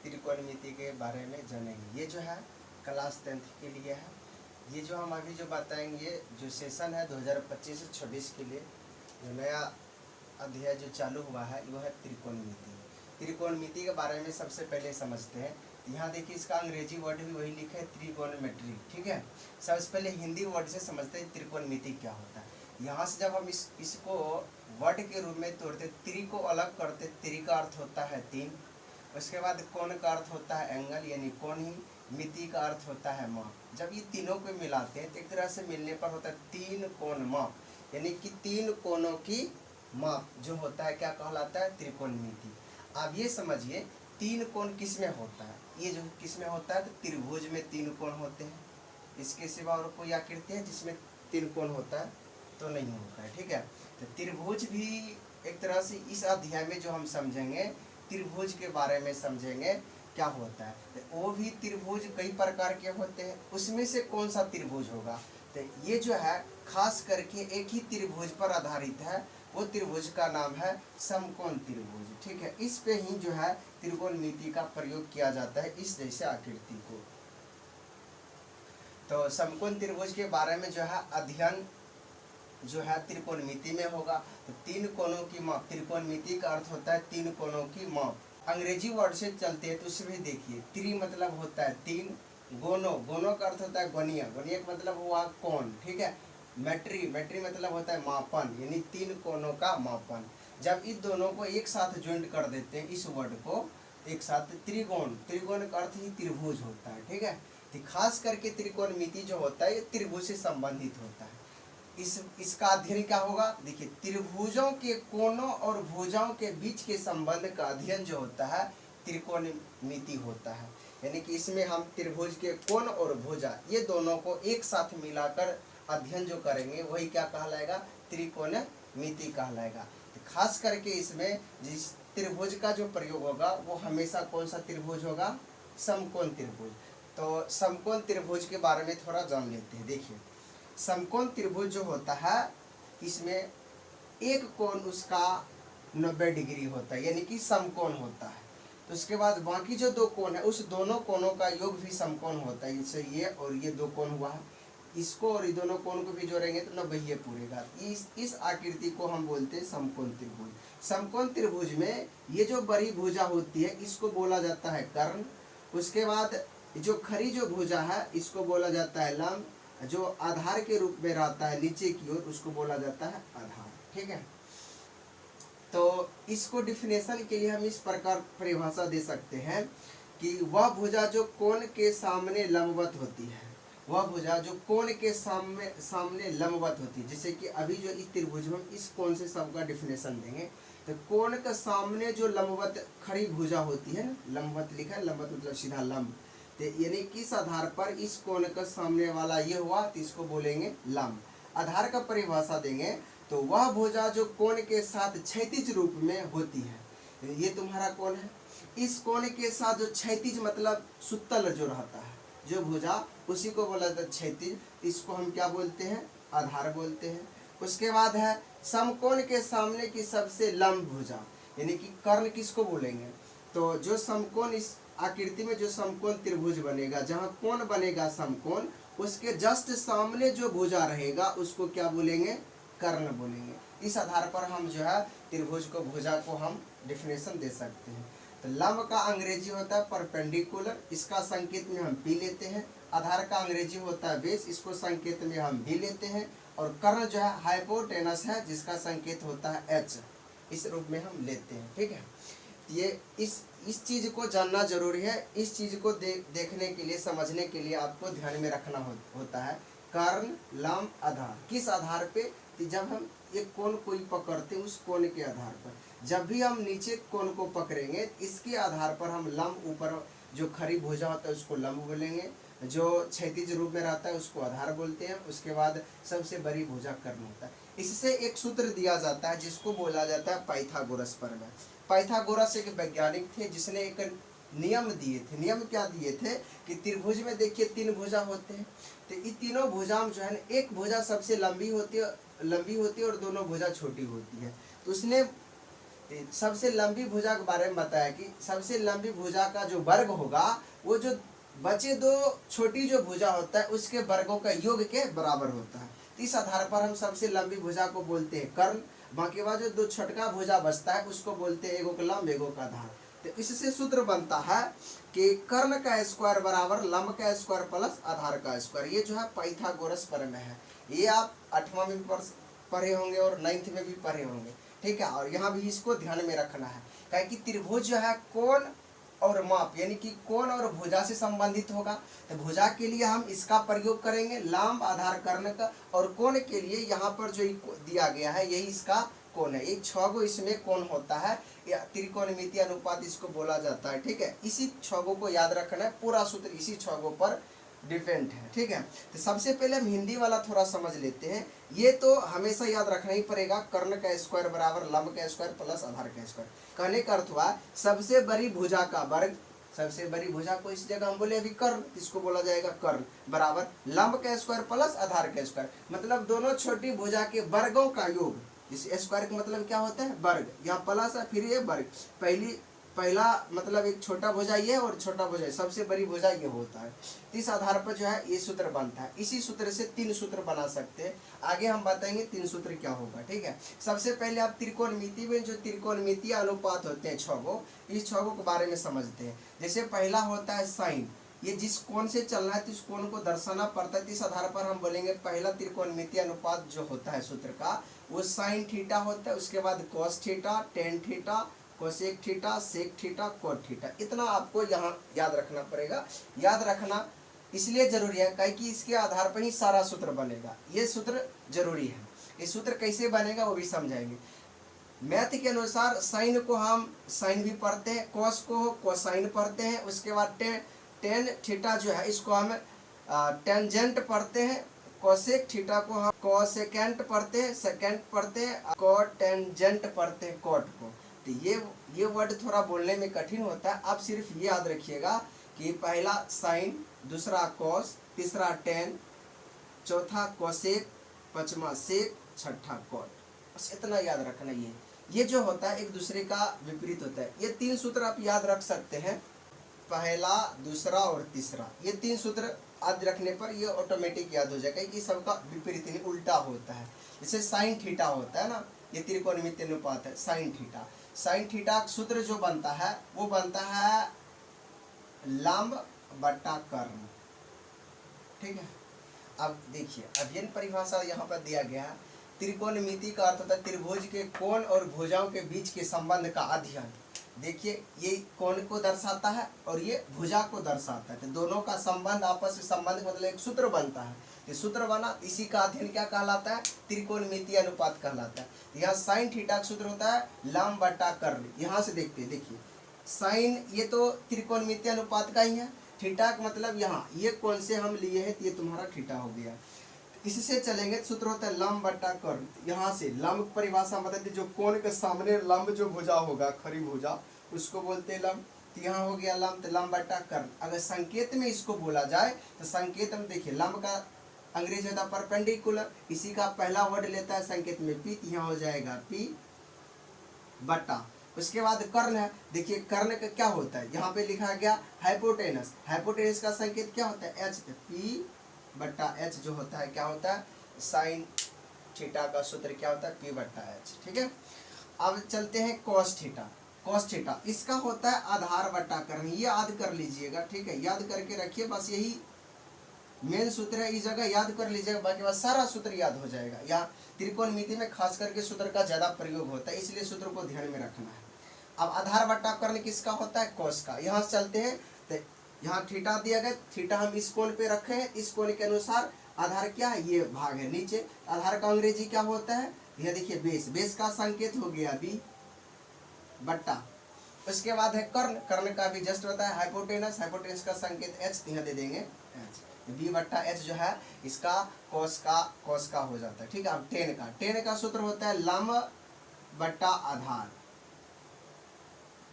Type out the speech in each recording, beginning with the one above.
त्रिकोणमिति के बारे में जानेंगे। ये जो है क्लास 10th के लिए है। ये जो हम अभी जो बताएंगे जो सेशन है 2025 से 26 के लिए जो नया अध्याय जो चालू हुआ है वो है त्रिकोणमिति। त्रिकोणमिति के बारे में सबसे पहले समझते हैं। यहाँ देखिए इसका अंग्रेजी वर्ड भी वही लिखा है त्रिकोणमेट्री, ठीक है। सबसे पहले हिंदी वर्ड से समझते हैं त्रिकोणमिति क्या होता है। यहाँ से जब हम इसको वर्ड के रूप में तोड़ते, त्रि को अलग करते, त्रि का अर्थ होता है तीन, उसके बाद कोण का अर्थ होता है एंगल यानी कोण ही, मिति का अर्थ होता है माप। जब ये तीनों को मिलाते हैं तो एक तरह से मिलने पर होता है तीन कोण माप, यानी कि तीन कोणों की माप जो होता है क्या कहलाता है त्रिकोणमिति। आप ये समझिए तीन कोण किस में होता है, ये जो किस में होता है तो त्रिभुज में तीन कोण होते हैं। इसके सिवा और कोई आकृति है जिसमें तीन कोण होता है तो नहीं होता है, ठीक है। तो त्रिभुज भी एक तरह से इस अध्याय में जो हम समझेंगे त्रिभुज के बारे में समझेंगे क्या होता है। तो वो भी त्रिभुज कई प्रकार के होते हैं, उसमें से कौन सा त्रिभुज होगा तो ये जो है खास करके एक ही त्रिभुज पर आधारित है। वो त्रिभुज का नाम है समकोण त्रिभुज, ठीक है। इस पे ही जो है त्रिकोणमिति का प्रयोग किया जाता है इस जैसे आकृति को। तो समकोण त्रिभुज के बारे में जो है अध्ययन जो है त्रिकोणमिति में होगा। तो तीन कोणों की माप, त्रिकोणमिति का अर्थ होता है तीन कोणों की माप। अंग्रेजी वर्ड से चलते हैं तो उसमें भी देखिए त्रि मतलब होता है तीन, गोनो, गोनो का अर्थ होता है गणीय, गणीय का मतलब हुआ कोण, ठीक है। मेट्री, मेट्री मतलब होता है मापन, यानी तीन कोणों का मापन। जब इस दोनों को एक साथ ज्वाइंट कर देते हैं, इस वर्ड को एक साथ, त्रिकोण, त्रिकोण का अर्थ ही त्रिभुज होता है, ठीक है। तो खास करके त्रिकोणमिति जो होता है ये त्रिभुज से संबंधित होता है। इसका अध्ययन क्या होगा, देखिए त्रिभुजों के कोणों और भुजाओं के बीच के संबंध का अध्ययन जो होता है त्रिकोणमिति होता है। यानी कि इसमें हम त्रिभुज के कोण और भुजा ये दोनों को एक साथ मिलाकर अध्ययन जो करेंगे वही क्या कहलाएगा त्रिकोणमिति कहलाएगा। तो खास करके इसमें जिस त्रिभुज का जो प्रयोग होगा वो हमेशा कौन सा त्रिभुज होगा, समकोण त्रिभुज। तो समकोण त्रिभुज के बारे में थोड़ा जान लेते हैं। देखिए समकोण त्रिभुज जो होता है इसमें एक कोण उसका 90 डिग्री होता है, यानी कि समकोण होता है। तो उसके बाद बाकी जो दो कोण है उस दोनों कोणों का योग भी समकोण होता है। जैसे ये और ये दो कोण हुआ है, इसको और ये दोनों कोण को भी जोड़ेंगे तो 90 ये पूरेगा। इस आकृति को हम बोलते हैं समकोण त्रिभुज। समकोण त्रिभुज में ये जो बड़ी भुजा होती है इसको बोला जाता है कर्ण। उसके बाद जो खरी जो भुजा है इसको बोला जाता है लंब, जो आधार के रूप में रहता है नीचे की ओर उसको बोला जाता है आधार, ठीक है। तो इसको डिफिनेशन के लिए हम इस प्रकार परिभाषा दे सकते हैं कि वह भुजा जो कोण के सामने लंबवत होती है, वह भुजा जो कोण के सामने लंबवत होती है। जैसे कि अभी जो इस त्रिभुज में इस कोण से सबका डिफिनेशन देंगे तो कोण के सामने जो लंबवत खड़ी भुजा होती है ना, लंबवत लिखा है, लंबवत मतलब सीधा लंब, तो यानी किस आधार पर इस कोण का सामने वाला ये हुआ तो इसको बोलेंगे लंब। आधार का परिभाषा देंगे तो वह भुजा जो कोण के साथ क्षैतिज रूप में होती है, ये तुम्हारा कोण है, इस कोण के साथ जो क्षैतिज मतलब सुतल जो रहता है जो भुजा उसी को बोला जाता है क्षैतिज, इसको हम क्या बोलते हैं आधार बोलते हैं। उसके बाद है समकोण के सामने की सबसे लंब भुजा, यानी कि कर्ण किसको बोलेंगे, तो जो समकोण इस आकृति में जो समकोण त्रिभुज बनेगा, जहाँ कोण बनेगा समकोण, उसके जस्ट सामने जो भुजा रहेगा उसको क्या बोलेंगे कर्ण बोलेंगे। इस आधार पर हम जो है त्रिभुज को भुजा को हम डिफिनेशन दे सकते हैं। तो लंब का अंग्रेजी होता है परपेंडिकुलर, इसका संकेत में हम पी लेते हैं। आधार का अंग्रेजी होता है बेस, इसको संकेत में हम बी लेते हैं। और कर्ण जो है हाइपोटेनस है जिसका संकेत होता है एच, इस रूप में हम लेते हैं, ठीक है। ये इस चीज़ को जानना जरूरी है। इस चीज़ को देखने के लिए समझने के लिए आपको ध्यान में रखना होता है कर्ण लंब आधार। किस आधार पे, जब हम एक कोण कोई पकड़ते हैं उस कोण के आधार पर, जब भी हम नीचे कोण को पकड़ेंगे इसके आधार पर हम लंब, ऊपर जो खरी भुजा होता है उसको लंब बोलेंगे, जो क्षैतिज रूप में रहता है उसको आधार बोलते हैं। उसके बाद सबसे बड़ी भुजा कर्ण होता है। इससे एक सूत्र दिया जाता है जिसको बोला जाता है पाइथागोरस प्रमेय। पाइथागोरस एक वैज्ञानिक थे जिसने एक नियम दिए थे। नियम क्या दिए थे कि त्रिभुज में देखिए तीन भुजा होते हैं, तो ये तीनों भुजा जो है ना, एक भुजा सबसे लंबी होती है और दोनों भुजा छोटी होती है। तो उसने सबसे लंबी भुजा के बारे में बताया कि सबसे लंबी भुजा का जो वर्ग होगा वो जो बचे दो छोटी जो भुजा होता है उसके वर्गों का योग के बराबर होता है। तो इस आधार पर हम सबसे लंबी भुजा को बोलते हैं कर्ण, बाकी बाद जो दो छोटका भुजा बचता है उसको बोलते हैं एगो का लंब एगो का आधार। तो इससे सूत्र बनता है कि कर्ण का स्क्वायर बराबर लंब का स्क्वायर प्लस आधार का स्क्वायर। ये जो है पाइथागोरस प्रमेय है, ये आप 8वां में पढ़े होंगे और 9th में भी पढ़े होंगे, ठीक है। और यहाँ भी इसको ध्यान में रखना है, क्या कि त्रिभुज जो है कोण और माप यानी कि कोण और भुजा से संबंधित होगा। तो भुजा के लिए हम इसका प्रयोग करेंगे लंब आधार कर्ण का, और कोण के लिए यहाँ पर जो दिया गया है यही इसका कोण है। एक 6 गो इसमें कोण होता है, या त्रिकोणमितीय अनुपात इसको बोला जाता है, ठीक है। इसी 6 गो को याद रखना है, पूरा सूत्र इसी 6 गो पर डिपेंड है, ठीक है। तो सबसे पहले हम हिंदी वाला थोड़ा समझ लेते हैं। ये तो हमेशा याद रखना ही पड़ेगा, कर्ण का स्क्वायर बराबर लंब का स्क्वायर प्लस आधार का स्क्वायर। कहने का अर्थ हुआ सबसे बड़ी भुजा का वर्ग, सबसे बड़ी भुजा को इस जगह हम बोले अभी कर्ण, इसको बोला जाएगा कर्ण बराबर लंब का स्क्वायर प्लस आधार का स्क्वायर, मतलब दोनों छोटी भुजा के वर्गों का योग। इस स्क्वायर का मतलब क्या होता है वर्ग, यहाँ प्लस है फिर ये वर्ग। पहला मतलब एक छोटा भुजा ये और छोटा भुजा सबसे बड़ी भुजा ये होता है। इस आधार पर जो है ये सूत्र बनता है। इसी सूत्र से 3 सूत्र बना सकते हैं, आगे हम बताएंगे 3 सूत्र क्या होगा, ठीक है। सबसे पहले आप त्रिकोणमिति में जो त्रिकोणमितीय अनुपात होते हैं 6 गो, इस 6 गो के बारे में समझते हैं। जैसे पहला होता है साइन, ये जिस कोण से चलना है तो इस कोण को दर्शाना पड़ता है। इस आधार पर हम बोलेंगे पहला त्रिकोणमितीय अनुपात जो होता है सूत्र का वो साइन थीटा होता है। उसके बाद cos theta, tan theta, cosec theta, sec theta, cot theta. इतना आपको यहाँ याद रखना पड़ेगा। याद रखना इसलिए जरूरी है क्योंकि इसके आधार पर ही सारा सूत्र बनेगा, ये सूत्र जरूरी है। ये सूत्र कैसे बनेगा वो भी समझाएंगे। मैथ के अनुसार साइन को हम साइन भी पढ़ते हैं, कॉस को कोसाइन पढ़ते हैं। उसके बाद टेन थीटा जो है इसको हम टेंजेंट पढ़ते हैं। कोसेक थीटा को हम कोसेकेंट पढ़ते हैं, सेकेंट पढ़ते हैं, कोटेंजेंट पढ़ते हैं कोट को। तो ये वर्ड थोड़ा बोलने में कठिन होता है, आप सिर्फ ये याद रखिएगा कि पहला साइन, दूसरा कॉस, तीसरा टेन, चौथा कोसेक, पांचवा सेक, छठा कोट। बस इतना याद रखना। ये जो होता है एक दूसरे का विपरीत होता है। ये 3 सूत्र आप याद रख सकते हैं, पहला, दूसरा और तीसरा। ये 3 सूत्र याद रखने पर ये ऑटोमेटिक याद हो जाएगा कि सबका विपरीत यानी उल्टा होता है। जैसे साइन थीटा होता है ना, ये त्रिकोणमितीय अनुपात है साइन थीटा। साइन थीटा सूत्र जो बनता है वो बनता है लंब बटा कर्ण, ठीक है। अब देखिए अभिन्न परिभाषा यहाँ पर दिया गया है। त्रिकोणमिति का अर्थ होता है त्रिभुज के कोण और भुजाओं के बीच के संबंध का अध्ययन। देखिए ये कोण को दर्शाता है और ये भुजा को दर्शाता है, तो दोनों का संबंध आपस में संबंध मतलब एक सूत्र बनता है। ये सूत्र बना, इसी का अध्ययन क्या कहलाता है, त्रिकोणमितीय अनुपात कहलाता है। यहाँ साइन थीटा का सूत्र होता है लंब बटा कर्ण। यहाँ से देखते हैं, देखिए साइन ये तो त्रिकोणमितीय अनुपात का ही है, थीटा का मतलब यहाँ ये कोण से हम लिए हैं तो ये तुम्हारा थीटा हो गया। इससे चलेंगे सूत्र होता है लंब बटा कर्ण। यहाँ से लंब परिभाषा मतलब जो कोण के सामने लंब जो भुजा होगा, खड़ी भुजा, उसको बोलते हैं लंब। तो यहाँ हो गया लंब, तो लंब बटा कर्ण। अगर संकेत में इसको बोला जाए तो संकेत में देखिए लंब का अंग्रेजी होता है परपेंडिकुलर, इसी का पहला वर्ड लेता है संकेत में पी, यहाँ हो जाएगा पी बटा। उसके बाद कर्ण है, देखिए कर्ण का क्या होता है, यहाँ पे लिखा गया हाइपोटेनस। हाइपोटेनस का संकेत क्या होता है एच, पी बटा एच जो होता है क्या होता है साइन थीटा का सूत्र क्या होता है पी बटा एच, ठीक है। अब चलते हैं कॉस थीटा। कॉस थीटा इसका होता है आधार बटा कर्ण, ये याद कर लीजिएगा, ठीक है। याद करके रखिए, बस यही मेन सूत्र है, इस जगह याद कर लीजिएगा, बाकी बात सारा सूत्र याद हो जाएगा। यहाँ त्रिकोणमिति में खास करके सूत्र का ज्यादा प्रयोग होता है, इसलिए सूत्र को ध्यान में रखना है। अब आधार बटा कर्ण किसका होता है कॉस का। यहाँ से चलते हैं, तो यहाँ थीटा दिया गया, थीटा हम इस कोण पे रखे हैं, इस कोण के अनुसार आधार क्या है ये भाग है नीचे। आधार का अंग्रेजी क्या होता है, यह देखिए बेस, बेस का संकेत हो गया बी बट्टा। उसके बाद है कर्ण, कर्ण का भी जस्ट होता है हाइपोटेनस, हाइपोटेनस का संकेत एच, यहाँ दे देंगे एच, बी बट्टा एच जो है इसका कॉस का हो जाता है, ठीक है। अब टेन का सूत्र होता है लंब बट्टा आधार।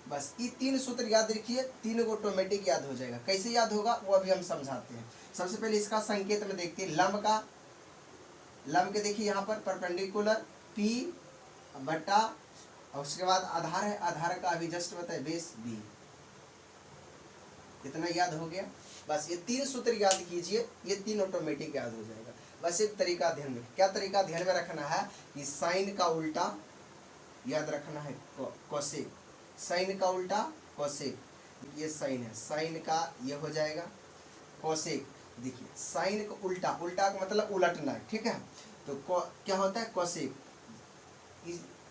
बस ये 3 सूत्र याद रखिए, 3 को ऑटोमेटिक याद हो जाएगा। कैसे याद होगा वो अभी हम समझाते हैं। सबसे पहले इसका संकेत में देखते हैं लंब के देखिए यहाँ पर परपेंडिकुलर P बटा और उसके बाद आधार है, आधार का अभी जस्ट बताए बेस बी। इतना याद हो गया। बस ये 3 सूत्र याद कीजिए, ये 3 ऑटोमेटिक याद हो जाएगा। बस एक तरीका ध्यान में, क्या तरीका ध्यान में रखना है कि साइन का उल्टा याद रखना है कोसेक, साइन का उल्टा कोसेक। ये साइन है, साइन का ये हो जाएगा कोसेक। देखिए साइन का उल्टा, उल्टा का मतलब उलटना है, ठीक है। तो क्या होता है कोसेक,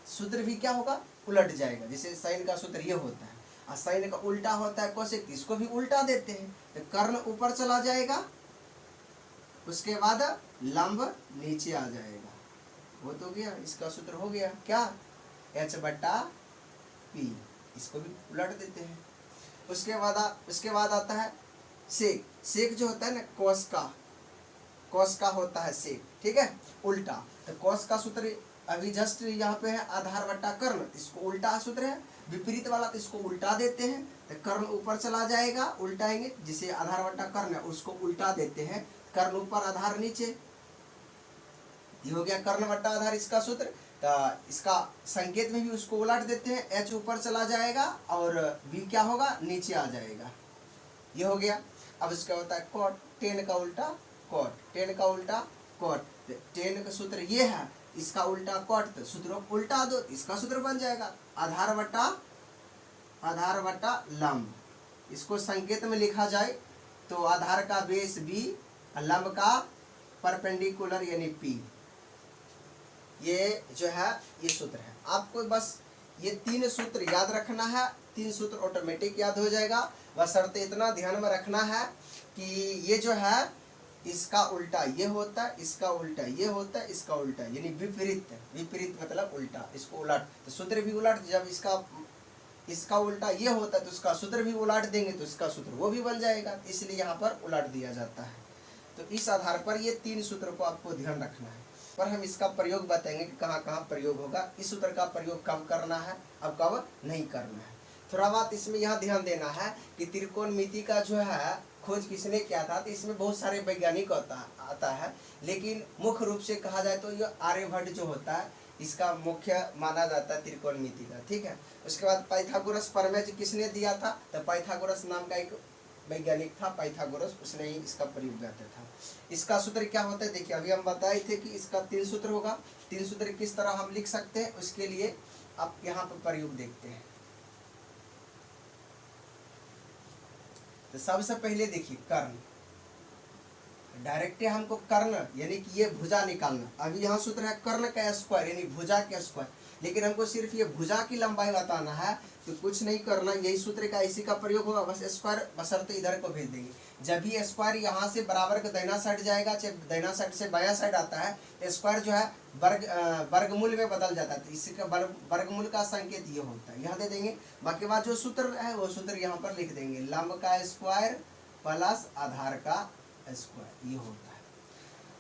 सूत्र भी क्या होगा उलट जाएगा। जैसे साइन का सूत्र ये होता है और साइन का उल्टा होता है कोसेक, इसको भी उल्टा देते हैं तो कर्ण ऊपर चला जाएगा, उसके बाद लंब नीचे आ जाएगा। वो तो गया, इसका सूत्र हो गया क्या H/P, इसको भी उलट देते हैं। उसके बाद आता है सेक। सेक जो होता है ना कॉस का होता है सेक, ठीक है उल्टा। तो कॉस का सूत्र अभी जस्ट यहाँ पे है आधार बट्टा कर्ण, इसको उल्टा सूत्र है। विपरीत वाला तो इसको उल्टा देते हैं तो कर्ण ऊपर चला जाएगा, उल्टाएंगे। जिसे आधार बट्टा कर्ण है उसको उल्टा देते हैं, कर्ण ऊपर आधार नीचे। ये हो गया कर्ण बट्टा आधार इसका सूत्र। तो इसका संकेत में भी उसको उलट देते हैं, H ऊपर चला जाएगा और B क्या होगा नीचे आ जाएगा। ये हो गया। अब इसका होता है कॉट, टेन का उल्टा कॉट, टेन का उल्टा कॉट। टेन का सूत्र ये है, इसका उल्टा कॉट, तो सूत्रों को उल्टा दो, इसका सूत्र बन जाएगा आधार बट्टा लंब। इसको संकेत में लिखा जाए तो आधार का बेस B, लंब का परपेंडिकुलर यानी P। ये जो है ये सूत्र है। आपको बस ये 3 सूत्र याद रखना है, 3 सूत्र ऑटोमेटिक याद हो जाएगा। बस शर्त इतना ध्यान में रखना है कि ये जो है इसका उल्टा ये होता है, इसका उल्टा ये होता है, इसका उल्टा यानी विपरीत। विपरीत मतलब उल्टा, इसको उलट तो सूत्र भी उलट। जब इसका उल्टा ये होता है तो उसका सूत्र भी उलट देंगे तो इसका सूत्र वो भी बन जाएगा, इसलिए यहाँ पर उलट दिया जाता है। तो इस आधार पर ये 3 सूत्र को आपको ध्यान रखना है। पर हम इसका प्रयोग बताएंगे कि कहाँ कहाँ प्रयोग होगा, इस सूत्र का प्रयोग कब करना है अब कब नहीं करना है। थोड़ा बात इसमें यहाँ ध्यान देना है कि त्रिकोणमिति का जो है खोज किसने किया था। तो इसमें बहुत सारे वैज्ञानिक आता है, लेकिन मुख्य रूप से कहा जाए तो ये आर्यभट्ट जो होता है इसका मुख्य माना जाता है त्रिकोणमिति का, ठीक है। उसके बाद पाइथागोरस प्रमेय किसने दिया था, तो पाइथागोरस नाम का एक वैज्ञानिक था पाइथागोरस, उसने ही इसका प्रयोग करता था। इसका सूत्र क्या होता है देखिए, अभी हम बताए थे कि इसका 3 सूत्र होगा। 3 सूत्र किस तरह हम लिख सकते हैं उसके लिए आप यहाँ पर प्रयोग देखते हैं। तो सबसे पहले देखिए कर्ण, डायरेक्ट हमको कर्ण यानी कि ये भुजा निकालना। अभी यहाँ सूत्र है कर्ण का स्क्वायर यानी भुजा का स्क्वायर, लेकिन हमको सिर्फ ये भुजा की लंबाई बताना है तो कुछ नहीं करना, यही सूत्र का इसी का प्रयोग होगा। बस स्क्वायर बशर्ते इधर को भेज देंगे। जब भी स्क्वायर यहाँ से बराबर का दाहिना साइड जाएगा, चाहे दाहिना साइड से बायां साइड आता है तो स्क्वायर जो है वर्गमूल में बदल जाता है। तो इसका वर्गमूल का संकेत ये होता है, यहाँ दे देंगे। बाकी बाद जो सूत्र है वो सूत्र यहाँ पर लिख देंगे, लंब का स्क्वायर प्लस आधार का स्क्वायर, ये होता है।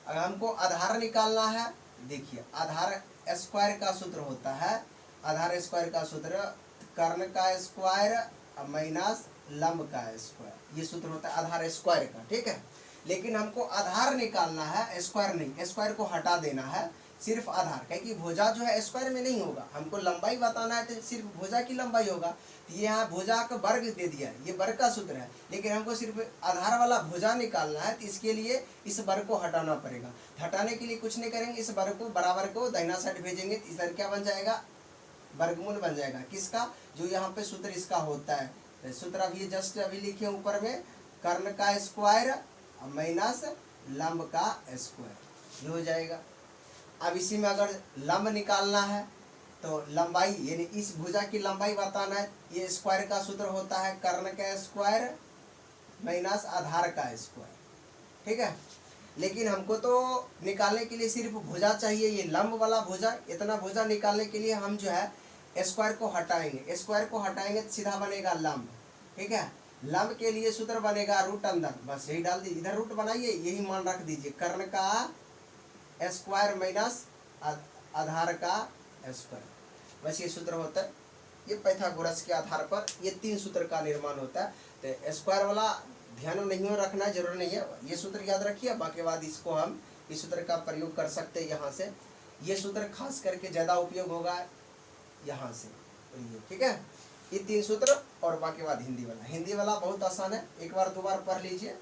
अगर हमको आधार निकालना है, देखिए आधार स्क्वायर का सूत्र होता है, आधार स्क्वायर का सूत्र कर्ण का स्क्वायर माइनस लंब का स्क्वायर, ये सूत्र होता है आधार स्क्वायर का, ठीक है। लेकिन हमको आधार निकालना है, स्क्वायर नहीं, स्क्वायर को हटा देना है, सिर्फ आधार। क्योंकि भुजा जो है स्क्वायर में नहीं होगा, हमको लंबाई बताना है तो सिर्फ भुजा की लंबाई होगा। ये यहाँ भुजा का वर्ग दे दिया है, ये वर्ग का सूत्र है, लेकिन हमको सिर्फ आधार वाला भुजा निकालना है तो इसके लिए इस वर्ग को हटाना पड़ेगा। हटाने के लिए कुछ नहीं करेंगे, इस वर्ग को बराबर को दाहिना साइड भेजेंगे, इधर क्या बन जाएगा वर्गमूल बन जाएगा किसका, जो यहाँ पे सूत्र इसका होता है। सूत्र अभी जस्ट अभी लिखे ऊपर में, कर्ण का स्क्वायर माइनस लंब का स्क्वायर, ये हो जाएगा। अब इसी में अगर लंब निकालना है तो लंबाई यानी इस भुजा की लंबाई बताना है, ये स्क्वायर का सूत्र होता है कर्ण का स्क्वायर माइनस आधार का स्क्वायर, ठीक है। लेकिन हमको तो निकालने के लिए सिर्फ भुजा चाहिए, ये लंब वाला भुजा। इतना भुजा निकालने के लिए हम जो है स्क्वायर को हटाएंगे, स्क्वायर को हटाएंगे तो सीधा बनेगा लंब, ठीक है। लंब के लिए सूत्र बनेगा रूट अंदर, बस यही डाल दीजिए, इधर रूट बनाइए, यही मान रख दीजिए, कर्ण का स्क्वायर माइनस आधार का स्क्वायर, बस ये सूत्र होता है। ये पाइथागोरस के आधार पर ये 3 सूत्र का निर्माण होता है। तो स्क्वायर वाला ध्यान नहीं रखना जरूरी नहीं है, ये सूत्र याद रखिए, बाकी बाद इसको हम इस सूत्र का प्रयोग कर सकते हैं यहाँ से। ये सूत्र खास करके ज़्यादा उपयोग होगा यहाँ से और ये, ठीक है। ये 3 सूत्र और बाकी बाद हिंदी वाला बहुत आसान है, एक बार 2 बार पढ़ लीजिए,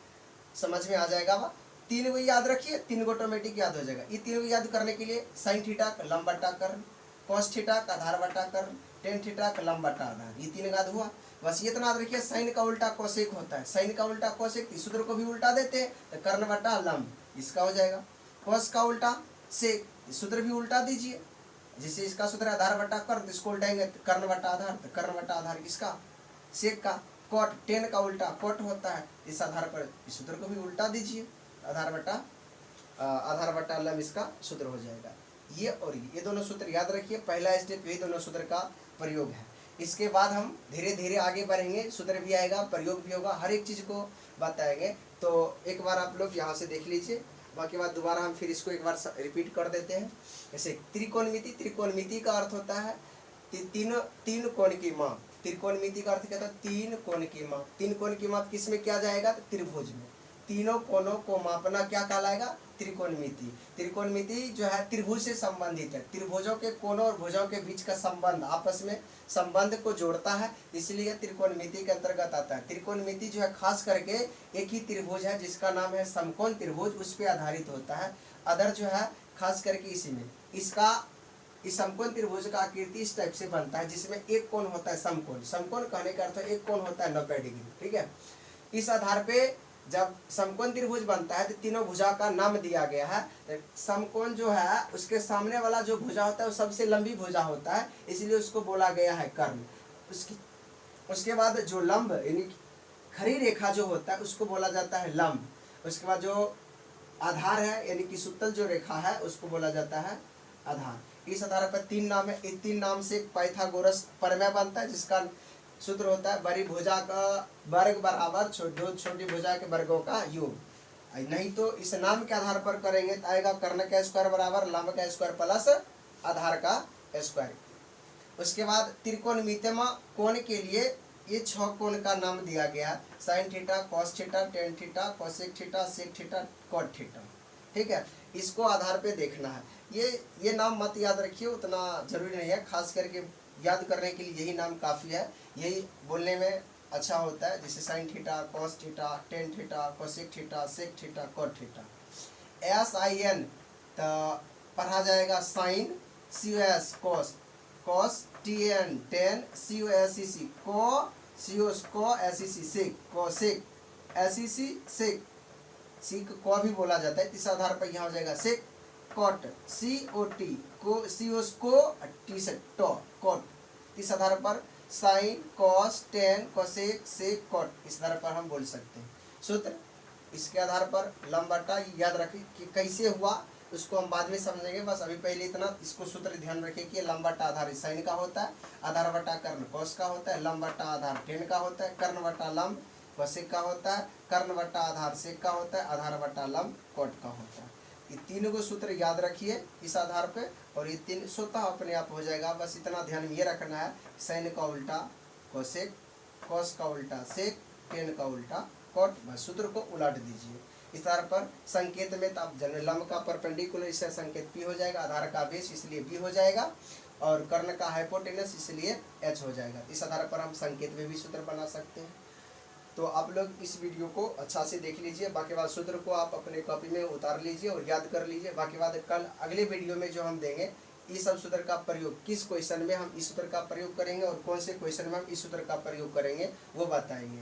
समझ में आ जाएगा। वह 3 को याद रखिए, 3 को ऑटोमेटिक याद हो जाएगा। ये 3 को याद करने के लिए साइन थीटा का लंब बटा कर्ल, कॉस थीटा का आधार बटा कर्ल, टेन थीटा का लंब बटा आधार, ये 3 याद हुआ। बस ये इतना याद रखिए, साइन का उल्टा कोसेक होता है, साइन का उल्टा कोसेक, इस सूत्र को भी उल्टा देते हैं तो कर्ण बटा लंब इसका हो जाएगा। कॉस का उल्टा सेक, सूत्र भी उल्टा दीजिए, जैसे इसका सूत्र आधार बटा कर्ल, इसको उल्टाएंगे तो कर्ण बटा आधार, तो कर्ण बटा आधार किसका, सेक का। कॉट, टेन का उल्टा कॉट होता है, इस आधार पर इस सूत्र को भी उल्टा दीजिए, आधार बटा लंब इसका सूत्र हो जाएगा। ये और ये दोनों सूत्र याद रखिए, पहला स्टेप यही दोनों सूत्र का प्रयोग है। इसके बाद हम धीरे धीरे आगे बढ़ेंगे, सूत्र भी आएगा, प्रयोग भी होगा, हर एक चीज़ को बताएंगे। तो एक बार आप लोग यहाँ से देख लीजिए, बाकी बात दोबारा हम फिर इसको एक बार रिपीट कर देते हैं। जैसे त्रिकोणमिति, त्रिकोणमिति का अर्थ होता है तीन कोण की माप। त्रिकोणमिति का अर्थ क्या था, 3 कोण की माप। 3 कोण की माप किस में किया जाएगा, तो त्रिभुज में। तीनों कोणों को मापना क्या कहलाएगा, त्रिकोणमिति। त्रिकोणमिति जो है त्रिभुज से संबंधित है, त्रिभुजों के कोणों और भुजों के बीच का संबंध, आपस में संबंध को जोड़ता है, इसलिए त्रिकोणमिति के अंतर्गत आता है। त्रिकोणमिति जो है खास करके एक ही त्रिभुज है जिसका नाम है समकोण त्रिभुज, उस पर आधारित होता है। अदर जो है खास करके इसी में इस समकोण त्रिभुज का आकृति इस टाइप से बनता है, जिसमें एक कोण होता है समकोण। समकोण कहने का अर्थ है एक कोण होता है 90 डिग्री, ठीक है। इस आधार पे जब समकोण त्रिभुज बनता है तो तीनों भुजा का नाम दिया गया है। समकोण जो है उसके सामने वाला जो भुजा होता है वो सबसे लंबी भुजा होता है, इसलिए उसको बोला गया है कर्ण। उसके बाद जो लंब यानी खड़ी रेखा जो होता है उसको बोला जाता है लंब। उसके बाद जो आधार है यानी कि सुतल जो रेखा है उसको बोला जाता है आधार। इस आधार पर 3 नाम है, इस 3 नाम से पाइथागोरस प्रमेय बनता है, जिसका सूत्र होता है बड़ी भुजा का वर्ग बराबर दो छोटी भुजा के वर्गों का योग। नहीं तो इस नाम के आधार पर करेंगे तो आएगा कर्ण का स्क्वायर बराबर लंब का स्क्वायर प्लस आधार का स्क्वायर। उसके बाद त्रिकोणमिति कोण के लिए ये 6 कोण का नाम दिया गया, sine theta, cos theta, tan theta, cosec theta, sec theta, cot theta, ठीक है। इसको आधार पे देखना है। ये नाम मत याद रखिए, उतना जरूरी नहीं है, खास करके याद करने के लिए यही नाम काफ़ी है, यही बोलने में अच्छा होता है। जैसे sine theta, cos theta, tan theta, cosec theta, sec theta, cot theta. SIN तो पढ़ा जाएगा sine, COS cos, cos TN tan, COSEC COSEC sec, cosec SEC sec, सीक को भी बोला जाता है। इस आधार पर यहाँ हो जाएगा सेक, कॉट COT को, COS को, टी से टॉ, कॉट। इस आधार पर साइन, कॉस, टेन, कोसेक, सेक, कॉट, इस आधार पर हम बोल सकते हैं सूत्र। इसके आधार पर लंब बटा याद रखिए कि कैसे हुआ उसको हम बाद में समझेंगे, बस अभी पहले इतना इसको सूत्र ध्यान रखिए कि लंब बटा आधार साइन का होता है, आधार बटा कर्ण कॉस का होता है, लंब बटा आधार टेन का होता है, कर्ण बटा लंब कोसेक का होता है, कर्ण बटा आधार सेक का होता है, आधार बटा लंब कॉट का होता है। ये 3 को सूत्र याद रखिए इस आधार पे, और ये 3 स्वतः अपने आप हो जाएगा। बस इतना ध्यान में ये रखना है, साइन का उल्टा कोसेक, कॉस का उल्टा सेक, टेन का उल्टा कॉट, बस सूत्र को उलट दीजिए। इस आधार पर संकेत में तो आप लंब का परपेंडिकुलर इससे संकेत P हो जाएगा, आधार का बेस इसलिए B हो जाएगा, और कर्ण का हाइपोटेनस इसलिए H हो जाएगा। इस आधार पर हम संकेत में भी सूत्र बना सकते हैं। तो आप लोग इस वीडियो को अच्छा से देख लीजिए, बाकी बात सूत्र को आप अपने कॉपी में उतार लीजिए और याद कर लीजिए। बाकी बात कल अगले वीडियो में जो हम देंगे इस सब सूत्र का प्रयोग, किस क्वेश्चन में हम इस सूत्र का प्रयोग करेंगे और कौन से क्वेश्चन में हम इस सूत्र का प्रयोग करेंगे वो बताएंगे।